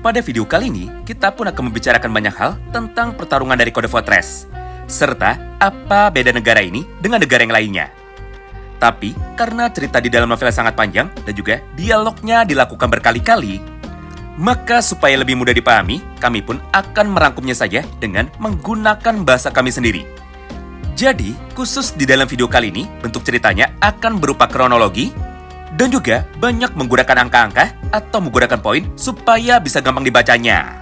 Pada video kali ini, kita pun akan membicarakan banyak hal tentang pertarungan dari Code Fortress, serta apa beda negara ini dengan negara yang lainnya. Tapi, karena cerita di dalam novel sangat panjang dan juga dialognya dilakukan berkali-kali, maka supaya lebih mudah dipahami, kami pun akan merangkumnya saja dengan menggunakan bahasa kami sendiri. Jadi, khusus di dalam video kali ini, bentuk ceritanya akan berupa kronologi, dan juga banyak menggunakan angka-angka atau menggunakan poin supaya bisa gampang dibacanya.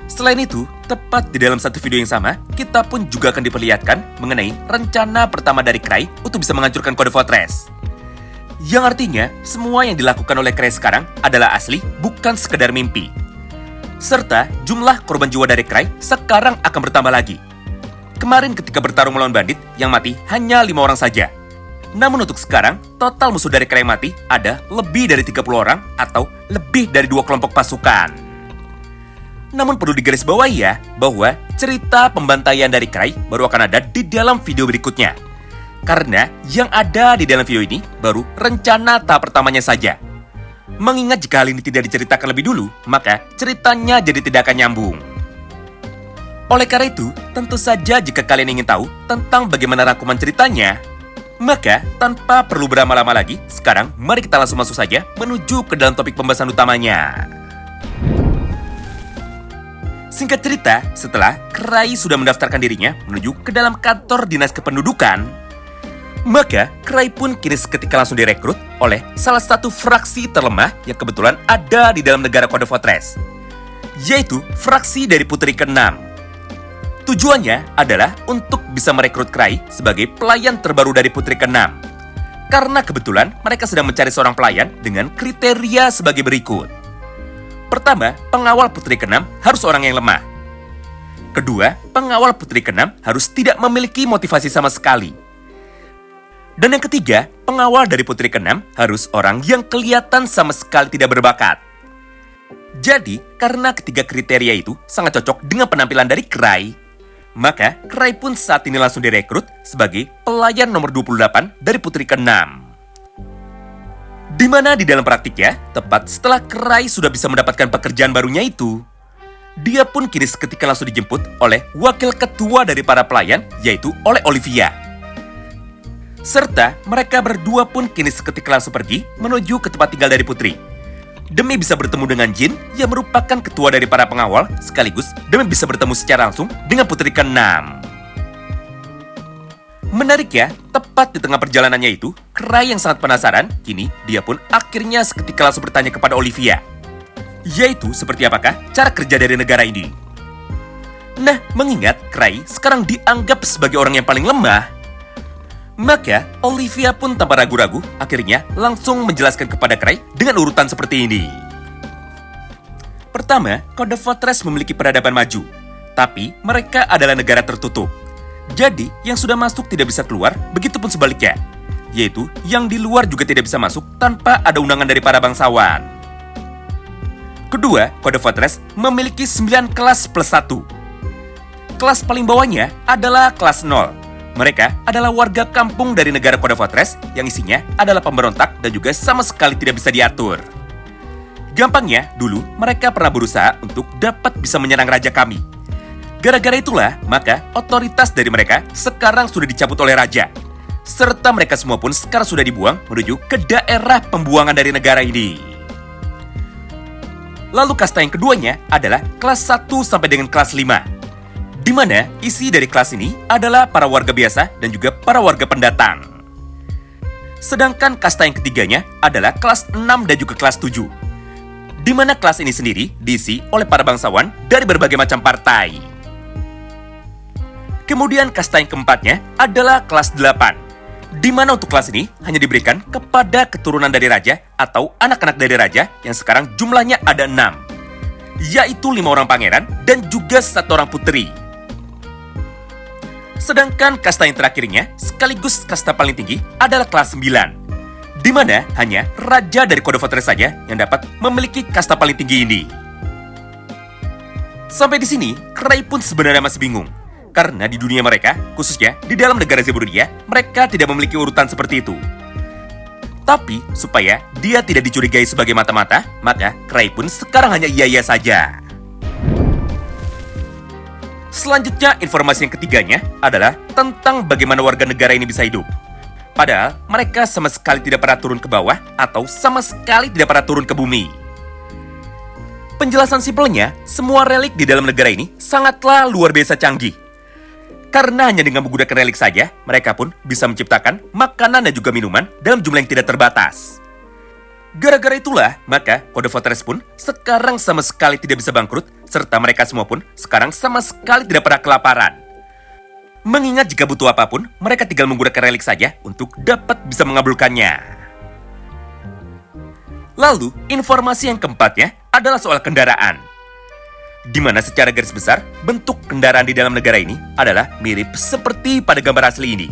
Selain itu, tepat di dalam satu video yang sama, kita pun juga akan diperlihatkan mengenai rencana pertama dari Cray untuk bisa menghancurkan Code Fortress. Yang artinya, semua yang dilakukan oleh Cray sekarang adalah asli, bukan sekedar mimpi. Serta jumlah korban jiwa dari Cray sekarang akan bertambah lagi. Kemarin ketika bertarung melawan bandit, yang mati hanya 5 orang saja. Namun untuk sekarang, total musuh dari Cray mati ada lebih dari 30 orang atau lebih dari 2 kelompok pasukan. Namun perlu digarisbawahi ya, bahwa cerita pembantaian dari Cray baru akan ada di dalam video berikutnya. Karena yang ada di dalam video ini baru rencana tahap pertamanya saja. Mengingat jika hal ini tidak diceritakan lebih dulu, maka ceritanya jadi tidak akan nyambung. Oleh karena itu, tentu saja jika kalian ingin tahu tentang bagaimana rangkuman ceritanya, maka tanpa perlu berlama-lama lagi, sekarang mari kita langsung masuk saja menuju ke dalam topik pembahasan utamanya. Singkat cerita, setelah Cray sudah mendaftarkan dirinya menuju ke dalam kantor dinas kependudukan, maka Cray pun kini seketika langsung direkrut oleh salah satu fraksi terlemah yang kebetulan ada di dalam negara Code Fortress, yaitu fraksi dari Putri ke-6. Tujuannya adalah untuk bisa merekrut Cray sebagai pelayan terbaru dari Putri ke-6. Karena kebetulan mereka sedang mencari seorang pelayan dengan kriteria sebagai berikut. Pertama, pengawal Putri ke-6 harus orang yang lemah. Kedua, pengawal Putri ke-6 harus tidak memiliki motivasi sama sekali. Dan yang ketiga, pengawal dari Putri ke-6 harus orang yang kelihatan sama sekali tidak berbakat. Jadi, karena ketiga kriteria itu sangat cocok dengan penampilan dari Cray, maka Cray pun saat ini langsung direkrut sebagai pelayan nomor 28 dari Putri ke-6. Di mana di dalam praktiknya, tepat setelah Cray sudah bisa mendapatkan pekerjaan barunya itu, dia pun kini seketika langsung dijemput oleh wakil ketua dari para pelayan, yaitu oleh Olivia. Serta mereka berdua pun kini seketika langsung pergi menuju ke tempat tinggal dari Putri, demi bisa bertemu dengan Jin yang merupakan ketua dari para pengawal, sekaligus demi bisa bertemu secara langsung dengan Putri ke-6. Menarik ya, tepat di tengah perjalanannya itu, Cray yang sangat penasaran, kini dia pun akhirnya seketika langsung bertanya kepada Olivia, yaitu seperti apakah cara kerja dari negara ini. Nah, mengingat Cray sekarang dianggap sebagai orang yang paling lemah, maka Olivia pun tanpa ragu-ragu akhirnya langsung menjelaskan kepada Cray dengan urutan seperti ini. Pertama, Code Fortress memiliki peradaban maju, tapi mereka adalah negara tertutup. Jadi, yang sudah masuk tidak bisa keluar, begitupun sebaliknya. Yaitu, yang di luar juga tidak bisa masuk tanpa ada undangan dari para bangsawan. Kedua, Code Fortress memiliki 9 kelas plus 1. Kelas paling bawahnya adalah kelas 0. Mereka adalah warga kampung dari negara Code Fortress yang isinya adalah pemberontak dan juga sama sekali tidak bisa diatur. Gampangnya, dulu mereka pernah berusaha untuk dapat bisa menyerang raja kami. Gara-gara itulah, maka otoritas dari mereka sekarang sudah dicabut oleh raja. Serta mereka semua pun sekarang sudah dibuang menuju ke daerah pembuangan dari negara ini. Lalu kasta yang keduanya adalah kelas 1 sampai dengan kelas 5. Di mana isi dari kelas ini adalah para warga biasa dan juga para warga pendatang. Sedangkan kasta yang ketiganya adalah kelas 6 dan juga kelas 7. Di mana kelas ini sendiri diisi oleh para bangsawan dari berbagai macam partai. Kemudian kasta yang keempatnya adalah kelas 8. Di mana untuk kelas ini hanya diberikan kepada keturunan dari raja atau anak-anak dari raja yang sekarang jumlahnya ada 6. Yaitu 5 orang pangeran dan juga 1 orang putri. Sedangkan kasta yang terakhirnya, sekaligus kasta paling tinggi, adalah kelas 9. Di mana hanya raja dari Code Fortress saja yang dapat memiliki kasta paling tinggi ini. Sampai di sini, Cray pun sebenarnya masih bingung. Karena di dunia mereka, khususnya di dalam negara Zeburia, mereka tidak memiliki urutan seperti itu. Tapi, supaya dia tidak dicurigai sebagai mata-mata, maka Cray pun sekarang hanya iya-iya saja. Selanjutnya, informasi yang ketiganya adalah tentang bagaimana warga negara ini bisa hidup. Padahal, mereka sama sekali tidak pernah turun ke bawah atau sama sekali tidak pernah turun ke bumi. Penjelasan simpelnya, semua relik di dalam negara ini sangatlah luar biasa canggih. Karena hanya dengan menggunakan relik saja, mereka pun bisa menciptakan makanan dan juga minuman dalam jumlah yang tidak terbatas. Gara-gara itulah, maka Code Fortress pun sekarang sama sekali tidak bisa bangkrut, serta mereka semua pun sekarang sama sekali tidak pernah kelaparan. Mengingat jika butuh apapun, mereka tinggal menggunakan relik saja untuk dapat bisa mengabulkannya. Lalu, informasi yang keempatnya adalah soal kendaraan. Di mana secara garis besar, bentuk kendaraan di dalam negara ini adalah mirip seperti pada gambar asli ini.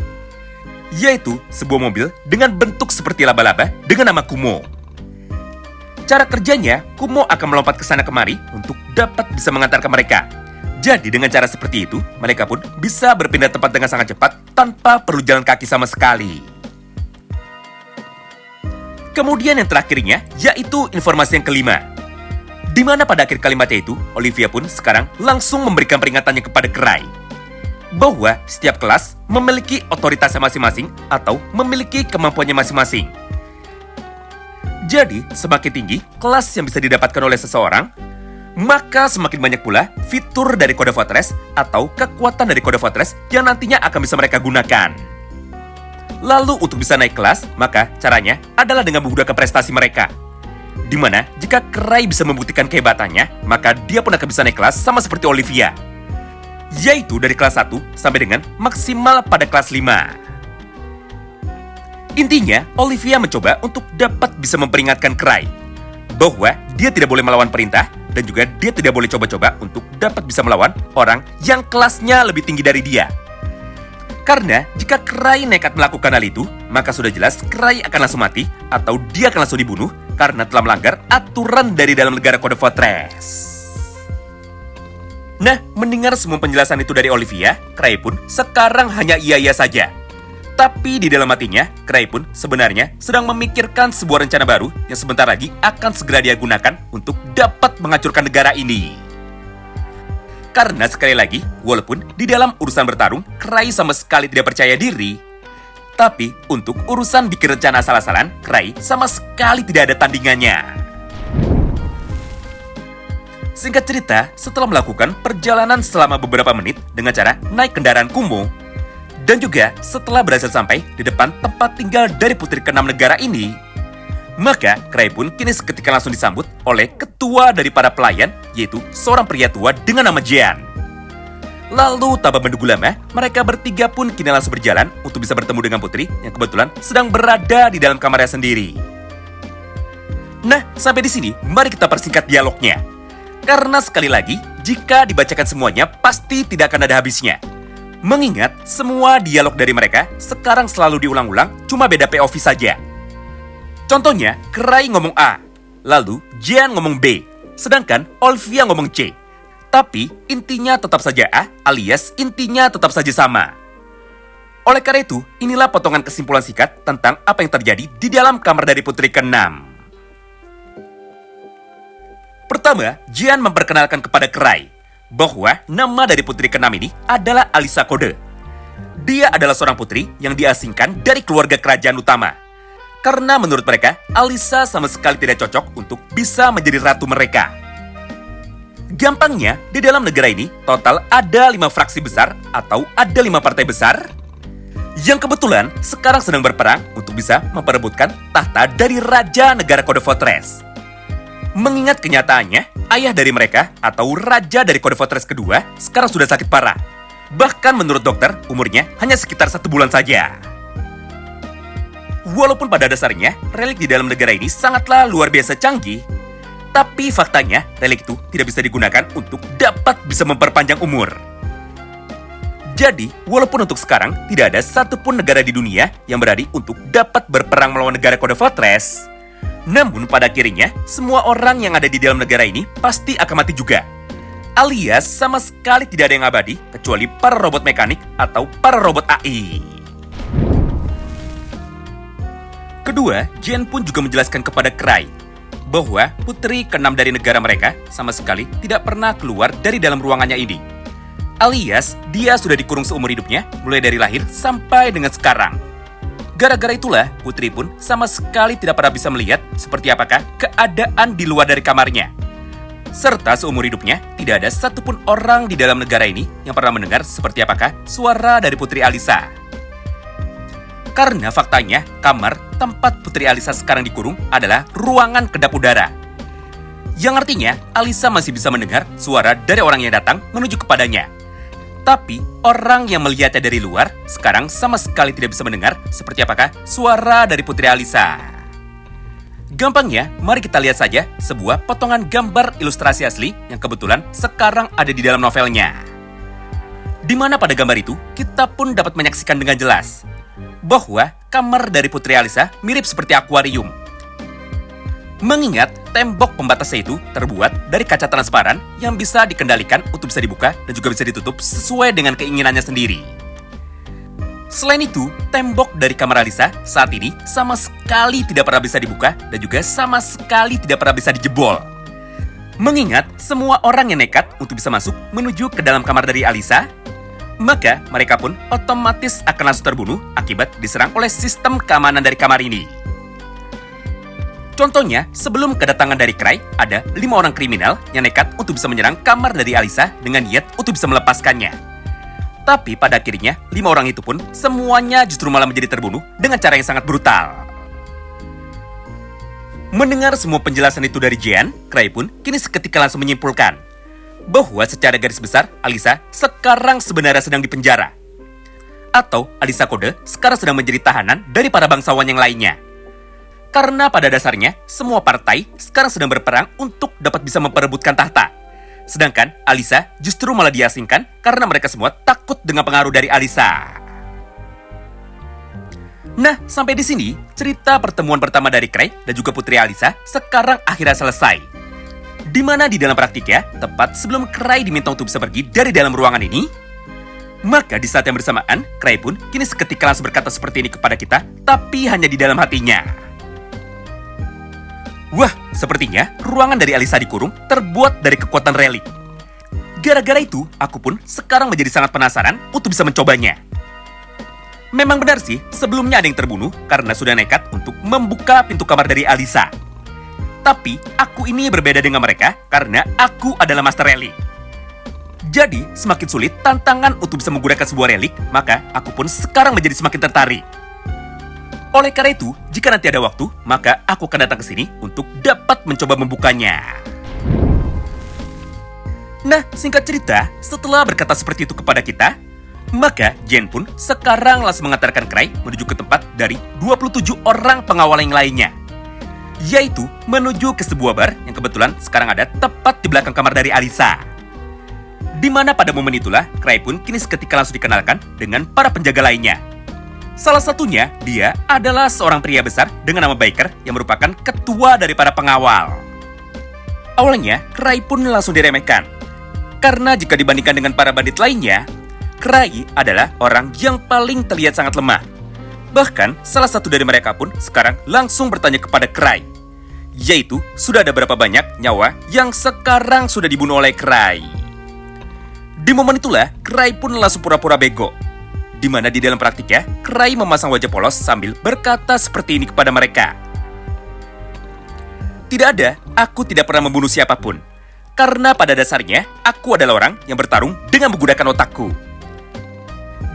Yaitu sebuah mobil dengan bentuk seperti laba-laba dengan nama Kumo. Cara kerjanya, Kumo akan melompat ke sana kemari untuk dapat bisa mengantarkan mereka. Jadi dengan cara seperti itu, mereka pun bisa berpindah tempat dengan sangat cepat tanpa perlu jalan kaki sama sekali. Kemudian yang terakhirnya, yaitu informasi yang kelima. Di mana pada akhir kalimatnya itu, Olivia pun sekarang langsung memberikan peringatannya kepada Cray. Bahwa setiap kelas memiliki otoritasnya masing-masing atau memiliki kemampuannya masing-masing. Jadi, semakin tinggi kelas yang bisa didapatkan oleh seseorang, maka semakin banyak pula fitur dari Code Fortress atau kekuatan dari Code Fortress yang nantinya akan bisa mereka gunakan. Lalu untuk bisa naik kelas, maka caranya adalah dengan menggunakan prestasi mereka. Di mana jika Cray bisa membuktikan kehebatannya, maka dia pun akan bisa naik kelas sama seperti Olivia. Yaitu dari kelas 1 sampai dengan maksimal pada kelas 5. Intinya, Olivia mencoba untuk dapat bisa memperingatkan Cray bahwa dia tidak boleh melawan perintah dan juga dia tidak boleh coba-coba untuk dapat bisa melawan orang yang kelasnya lebih tinggi dari dia. Karena jika Cray nekat melakukan hal itu, maka sudah jelas Cray akan langsung mati atau dia akan langsung dibunuh karena telah melanggar aturan dari dalam negara Code Fortress. Nah, mendengar semua penjelasan itu dari Olivia, Cray pun sekarang hanya iya-iya saja. Tapi di dalam hatinya, Cray pun sebenarnya sedang memikirkan sebuah rencana baru yang sebentar lagi akan segera dia gunakan untuk dapat menghancurkan negara ini. Karena sekali lagi, walaupun di dalam urusan bertarung, Cray sama sekali tidak percaya diri, tapi untuk urusan bikin rencana asal-asalan, Cray sama sekali tidak ada tandingannya. Singkat cerita, setelah melakukan perjalanan selama beberapa menit dengan cara naik kendaraan Kumo, dan juga setelah berhasil sampai di depan tempat tinggal dari putri ke-6 negara ini, maka Cray pun kini seketika langsung disambut oleh ketua dari para pelayan, yaitu seorang pria tua dengan nama Jean. Lalu tanpa menunggu lama, mereka bertiga pun kini langsung berjalan untuk bisa bertemu dengan putri yang kebetulan sedang berada di dalam kamarnya sendiri. Nah, sampai di sini, mari kita persingkat dialognya. Karena sekali lagi, jika dibacakan semuanya, pasti tidak akan ada habisnya. Mengingat semua dialog dari mereka sekarang selalu diulang-ulang, cuma beda POV saja. Contohnya, Cray ngomong A, lalu Jean ngomong B, sedangkan Olivia ngomong C. Tapi intinya tetap saja A, alias intinya tetap saja sama. Oleh karena itu, inilah potongan kesimpulan singkat tentang apa yang terjadi di dalam kamar dari putri ke-6. Pertama, Jean memperkenalkan kepada Cray bahwa nama dari putri ke-6 ini adalah Alisa Code. Dia adalah seorang putri yang diasingkan dari keluarga kerajaan utama. Karena menurut mereka, Alisa sama sekali tidak cocok untuk bisa menjadi ratu mereka. Gampangnya, di dalam negara ini total ada 5 fraksi besar atau ada 5 partai besar yang kebetulan sekarang sedang berperang untuk bisa memperebutkan tahta dari raja negara Code Fortress. Mengingat kenyataannya, ayah dari mereka atau raja dari Code Fortress kedua sekarang sudah sakit parah. Bahkan menurut dokter, umurnya hanya sekitar 1 bulan saja. Walaupun pada dasarnya, relik di dalam negara ini sangatlah luar biasa canggih, tapi faktanya, relik itu tidak bisa digunakan untuk dapat bisa memperpanjang umur. Jadi, walaupun untuk sekarang tidak ada satupun negara di dunia yang berani untuk dapat berperang melawan negara Code Fortress, namun pada akhirnya, semua orang yang ada di dalam negara ini pasti akan mati juga. Alias sama sekali tidak ada yang abadi, kecuali para robot mekanik atau para robot AI. kedua, Jen pun juga menjelaskan kepada Cray bahwa putri keenam dari negara mereka sama sekali tidak pernah keluar dari dalam ruangannya ini. Alias, dia sudah dikurung seumur hidupnya, mulai dari lahir sampai dengan sekarang. Gara-gara itulah, putri pun sama sekali tidak pernah bisa melihat seperti apakah keadaan di luar dari kamarnya. Serta seumur hidupnya, tidak ada satupun orang di dalam negara ini yang pernah mendengar seperti apakah suara dari Putri Alyssa. Karena faktanya, kamar tempat Putri Alyssa sekarang dikurung adalah ruangan kedap udara. Yang artinya, Alyssa masih bisa mendengar suara dari orang yang datang menuju kepadanya. Tapi, orang yang melihatnya dari luar sekarang sama sekali tidak bisa mendengar seperti apakah suara dari Putri Alyssa. Gampangnya, mari kita lihat saja sebuah potongan gambar ilustrasi asli yang kebetulan sekarang ada di dalam novelnya. Di mana pada gambar itu, kita pun dapat menyaksikan dengan jelas bahwa kamar dari Putri Alyssa mirip seperti akuarium. Mengingat tembok pembatasnya itu terbuat dari kaca transparan yang bisa dikendalikan untuk bisa dibuka dan juga bisa ditutup sesuai dengan keinginannya sendiri. Selain itu, tembok dari kamar Alyssa saat ini sama sekali tidak pernah bisa dibuka dan juga sama sekali tidak pernah bisa dijebol. Mengingat semua orang yang nekat untuk bisa masuk menuju ke dalam kamar dari Alyssa, maka mereka pun otomatis akan langsung terbunuh akibat diserang oleh sistem keamanan dari kamar ini. Contohnya, sebelum kedatangan dari Cray, ada 5 orang kriminal yang nekat untuk bisa menyerang kamar dari Alyssa dengan niat untuk bisa melepaskannya. Tapi pada akhirnya, 5 orang itu pun semuanya justru malah menjadi terbunuh dengan cara yang sangat brutal. Mendengar semua penjelasan itu dari Jean, Cray pun kini seketika langsung menyimpulkan bahwa secara garis besar, Alyssa sekarang sebenarnya sedang dipenjara. Atau Alyssa Kode sekarang sedang menjadi tahanan dari para bangsawan yang lainnya. Karena pada dasarnya, semua partai sekarang sedang berperang untuk dapat bisa memperebutkan tahta. Sedangkan Alyssa justru malah diasingkan karena mereka semua takut dengan pengaruh dari Alyssa. Nah, sampai di sini cerita pertemuan pertama dari Cray dan juga Putri Alyssa sekarang akhirnya selesai. Di mana di dalam praktiknya, tepat sebelum Cray diminta untuk bisa pergi dari dalam ruangan ini, maka di saat yang bersamaan, Cray pun kini seketika langsung berkata seperti ini kepada kita, tapi hanya di dalam hatinya. Wah, sepertinya ruangan dari Alyssa dikurung terbuat dari kekuatan relik. Gara-gara itu, aku pun sekarang menjadi sangat penasaran untuk bisa mencobanya. Memang benar sih, sebelumnya ada yang terbunuh karena sudah nekat untuk membuka pintu kamar dari Alyssa. Tapi, aku ini berbeda dengan mereka karena aku adalah master relik. Jadi, semakin sulit tantangan untuk bisa menggunakan sebuah relik, maka aku pun sekarang menjadi semakin tertarik. Oleh karena itu, jika nanti ada waktu, maka aku akan datang ke sini untuk dapat mencoba membukanya. Nah, singkat cerita, setelah berkata seperti itu kepada kita, maka Jen pun sekarang langsung mengantarkan Cray menuju ke tempat dari 27 orang pengawal yang lainnya. Yaitu menuju ke sebuah bar yang kebetulan sekarang ada tepat di belakang kamar dari Alyssa. Di mana pada momen itulah, Cray pun kini seketika langsung dikenalkan dengan para penjaga lainnya. Salah satunya, dia adalah seorang pria besar dengan nama Baker yang merupakan ketua dari para pengawal. Awalnya, Cray pun langsung diremehkan. Karena jika dibandingkan dengan para bandit lainnya, Cray adalah orang yang paling terlihat sangat lemah. Bahkan, salah satu dari mereka pun sekarang langsung bertanya kepada Cray. Yaitu, sudah ada berapa banyak nyawa yang sekarang sudah dibunuh oleh Cray. Di momen itulah, Cray pun langsung pura-pura bego. Di mana di dalam praktiknya, Cray memasang wajah polos sambil berkata seperti ini kepada mereka. Tidak ada, aku tidak pernah membunuh siapapun. Karena pada dasarnya, aku adalah orang yang bertarung dengan menggunakan otakku.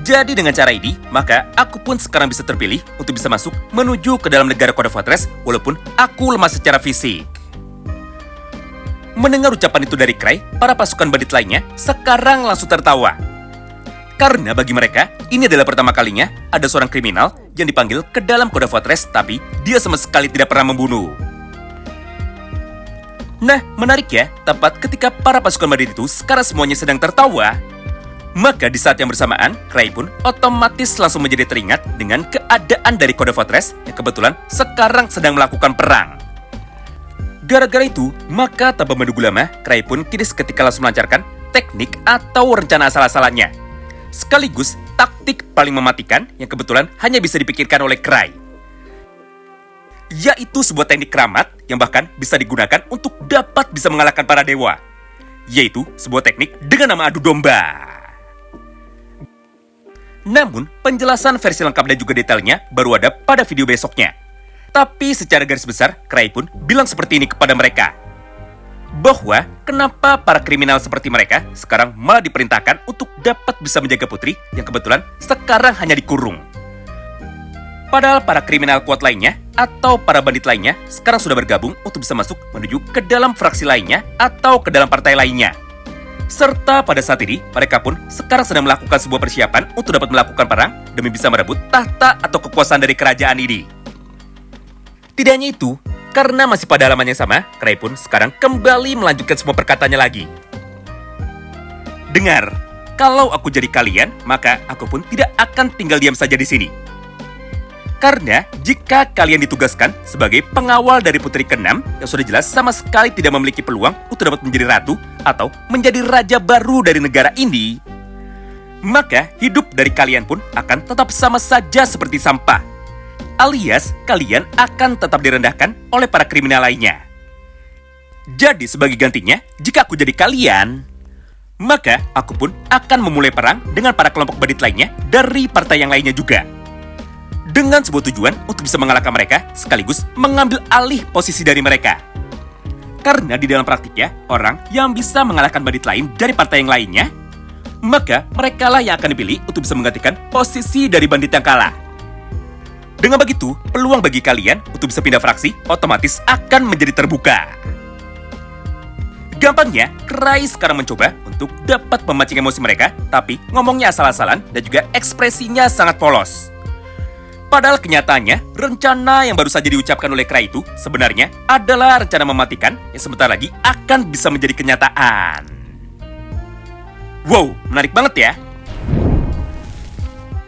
Jadi dengan cara ini, maka aku pun sekarang bisa terpilih untuk bisa masuk menuju ke dalam negara Code Fortress walaupun aku lemah secara fisik. Mendengar ucapan itu dari Cray, para pasukan bandit lainnya sekarang langsung tertawa. Karena bagi mereka, ini adalah pertama kalinya ada seorang kriminal yang dipanggil ke dalam Code Fortress tapi dia sama sekali tidak pernah membunuh. Nah, menarik ya, tepat ketika para pasukan bandit itu sekarang semuanya sedang tertawa, maka di saat yang bersamaan, Cray pun otomatis langsung menjadi teringat dengan keadaan dari Code Fortress yang kebetulan sekarang sedang melakukan perang. Gara-gara itu, maka tanpa menunggu lama, Cray pun kini seketika langsung melancarkan teknik atau rencana asal-asalannya. Sekaligus taktik paling mematikan yang kebetulan hanya bisa dipikirkan oleh Cray. yaitu sebuah teknik keramat yang bahkan bisa digunakan untuk dapat bisa mengalahkan para dewa, yaitu sebuah teknik dengan nama adu domba. Namun, penjelasan versi lengkap dan juga detailnya baru ada pada video besoknya. Tapi secara garis besar, Krai pun bilang seperti ini kepada mereka. Bahwa kenapa para kriminal seperti mereka sekarang malah diperintahkan untuk dapat bisa menjaga putri yang kebetulan sekarang hanya dikurung. Padahal para kriminal kuat lainnya atau para bandit lainnya sekarang sudah bergabung untuk bisa masuk menuju ke dalam fraksi lainnya atau ke dalam partai lainnya. Serta pada saat ini, mereka pun sekarang sedang melakukan sebuah persiapan untuk dapat melakukan perang demi bisa merebut tahta atau kekuasaan dari kerajaan ini. Tidak hanya itu, karena masih pada halaman yang sama, Krai pun sekarang kembali melanjutkan semua perkataannya lagi. Dengar, kalau aku jadi kalian, maka aku pun tidak akan tinggal diam saja di sini. Karena jika kalian ditugaskan sebagai pengawal dari putri ke-6 yang sudah jelas sama sekali tidak memiliki peluang untuk dapat menjadi ratu atau menjadi raja baru dari negara ini, maka hidup dari kalian pun akan tetap sama saja seperti sampah. Alias kalian akan tetap direndahkan oleh para kriminal lainnya. Jadi sebagai gantinya, jika aku jadi kalian, maka aku pun akan memulai perang dengan para kelompok bandit lainnya dari partai yang lainnya juga. Dengan sebuah tujuan untuk bisa mengalahkan mereka, sekaligus mengambil alih posisi dari mereka. Karena di dalam praktiknya, orang yang bisa mengalahkan bandit lain dari partai yang lainnya, maka merekalah yang akan dipilih untuk bisa menggantikan posisi dari bandit yang kalah. Dengan begitu, peluang bagi kalian untuk bisa pindah fraksi otomatis akan menjadi terbuka. Gampangnya, Krai sekarang mencoba untuk dapat memancing emosi mereka, tapi ngomongnya asal-asalan dan juga ekspresinya sangat polos. Padahal kenyataannya, rencana yang baru saja diucapkan oleh Krai itu sebenarnya adalah rencana mematikan yang sebentar lagi akan bisa menjadi kenyataan. Wow, menarik banget ya!